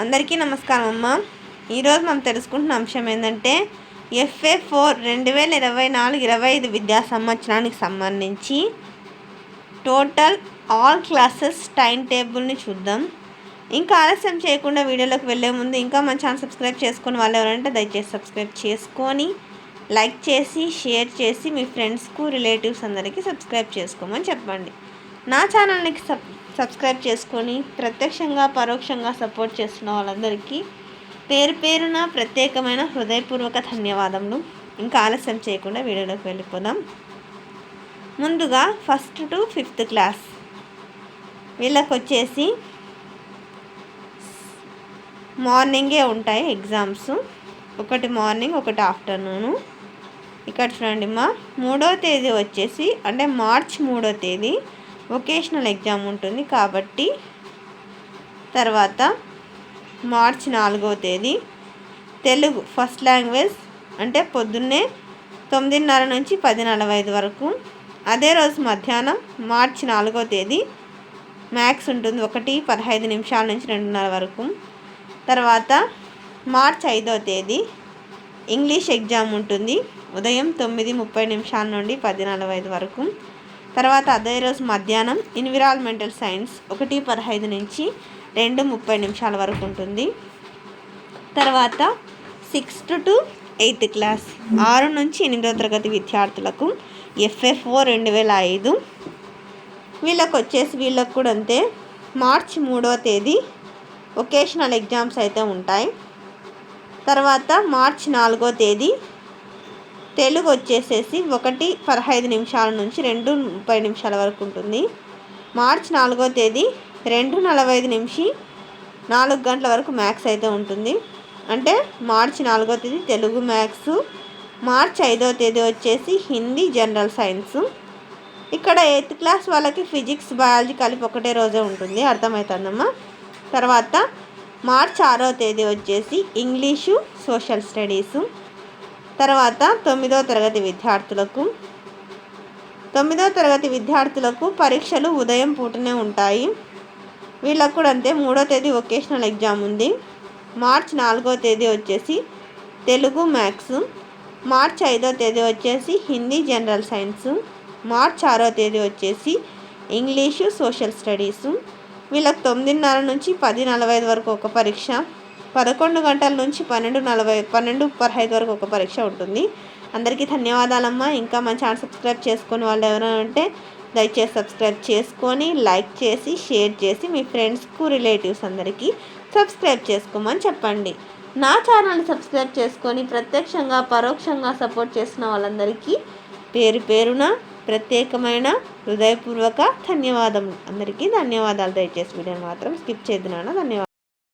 అందరికీ నమస్కారం అమ్మ. ఈరోజు మనం తెలుసుకుంటున్న అంశం ఏంటంటే FA4 2024-25 విద్యా సంవత్సరానికి సంబంధించి టోటల్ ఆల్ క్లాసెస్ టైం టేబుల్ని చూద్దాం. ఇంకా ఆలస్యం చేయకుండా వీడియోలోకి వెళ్ళే ముందు ఇంకా మన ఛానల్ సబ్స్క్రైబ్ చేసుకుని వాళ్ళు ఎవరంటే దయచేసి సబ్స్క్రైబ్ చేసుకొని లైక్ చేసి షేర్ చేసి మీ ఫ్రెండ్స్కు రిలేటివ్స్ అందరికీ సబ్స్క్రైబ్ చేసుకోమని చెప్పండి. నా ఛానల్ని సబ్స్క్రైబ్ చేసుకొని ప్రత్యక్షంగా పరోక్షంగా సపోర్ట్ చేస్తున్న వాళ్ళందరికీ పేరు పేరున ప్రత్యేకమైన హృదయపూర్వక ధన్యవాదములు. ఇంకా ఆలస్యం చేయకుండా వీడియోలోకి వెళ్ళిపోదాం. ముందుగా 1st to 5th క్లాస్ వీళ్ళకి వచ్చేసి మార్నింగే ఉంటాయి ఎగ్జామ్స్. ఒకటి మార్నింగ్ ఒకటి ఆఫ్టర్నూను. ఇక్కడ చూడండి మా 3వ తేదీ వచ్చేసి అంటే మార్చ్ 3వ తేదీ వొకేషనల్ ఎగ్జామ్ ఉంటుంది కాబట్టి తర్వాత మార్చ్ 4వ తేదీ తెలుగు ఫస్ట్ లాంగ్వేజ్ అంటే పొద్దున్నే 9:30 నుంచి 10:45 వరకు. అదే రోజు మధ్యాహ్నం మార్చ్ 4వ తేదీ మ్యాథ్స్ ఉంటుంది 1:15 నిమిషాల నుంచి 2:30 వరకు. తర్వాత మార్చ్ 5వ తేదీ ఇంగ్లీష్ ఎగ్జామ్ ఉంటుంది ఉదయం 9:30 నిమిషాల నుండి 10:45 వరకు. తర్వాత అదే రోజు మధ్యాహ్నం ఎన్విరాన్మెంటల్ సైన్స్ 1:15 నుంచి 2:30 నిమిషాల వరకు ఉంటుంది. తర్వాత 6th to 8th క్లాస్ 6 నుంచి 8వ తరగతి విద్యార్థులకు FA4 2005. వీళ్ళకు కూడా అంతే మార్చ్ 3వ తేదీ వొకేషనల్ ఎగ్జామ్స్ అయితే ఉంటాయి. తర్వాత మార్చ్ 4వ తేదీ తెలుగు వచ్చేసేసి 1:15 నిమిషాల నుంచి 2:30 నిమిషాల వరకు ఉంటుంది. మార్చ్ 4వ తేదీ 2:45 నుంచి 4 గంటల వరకు మ్యాథ్స్ అయితే ఉంటుంది. అంటే మార్చ్ 4వ తేదీ తెలుగు మ్యాథ్స్, మార్చ్ 5వ తేదీ వచ్చేసి హిందీ జనరల్ సైన్స్. ఇక్కడ 8th క్లాస్ వాళ్ళకి ఫిజిక్స్ బయాలజీ కలిపి ఒకటే రోజే ఉంటుంది, అర్థమవుతుందమ్మా. తర్వాత మార్చ్ 6వ తేదీ వచ్చేసి ఇంగ్లీషు సోషల్ స్టడీసు. తర్వాత 9వ తరగతి విద్యార్థులకు పరీక్షలు ఉదయం పూటనే ఉంటాయి. వీళ్ళకు కూడా అంతే 3వ తేదీ వొకేషనల్ ఎగ్జామ్ ఉంది. మార్చ్ 4వ తేదీ వచ్చేసి తెలుగు మ్యాథ్స్, మార్చ్ 5వ తేదీ వచ్చేసి హిందీ జనరల్ సైన్స్, మార్చ్ 6వ తేదీ వచ్చేసి ఇంగ్లీషు సోషల్ స్టడీసు. వీళ్ళకి 9:30 నుంచి 10:45 వరకు ఒక పరీక్ష, 11 గంటల నుంచి 12:15 వరకు ఒక పరీక్ష ఉంటుంది. అందరికీ ధన్యవాదాలమ్మా. ఇంకా మన ఛానల్ సబ్స్క్రైబ్ చేసుకొని వాళ్ళు ఎవరైనా ఉంటే దయచేసి సబ్స్క్రైబ్ చేసుకొని లైక్ చేసి షేర్ చేసి మీ ఫ్రెండ్స్కు రిలేటివ్స్ అందరికీ సబ్స్క్రైబ్ చేసుకోమని చెప్పండి. నా ఛానల్ని సబ్స్క్రైబ్ చేసుకొని ప్రత్యక్షంగా పరోక్షంగా సపోర్ట్ చేసిన వాళ్ళందరికీ పేరు పేరున ప్రత్యేకమైన హృదయపూర్వక ధన్యవాదములు. అందరికీ ధన్యవాదాలు. దయచేసి వీడియోని మాత్రం స్కిప్ చేయొద్దు నాన్న. ధన్యవాదాలు.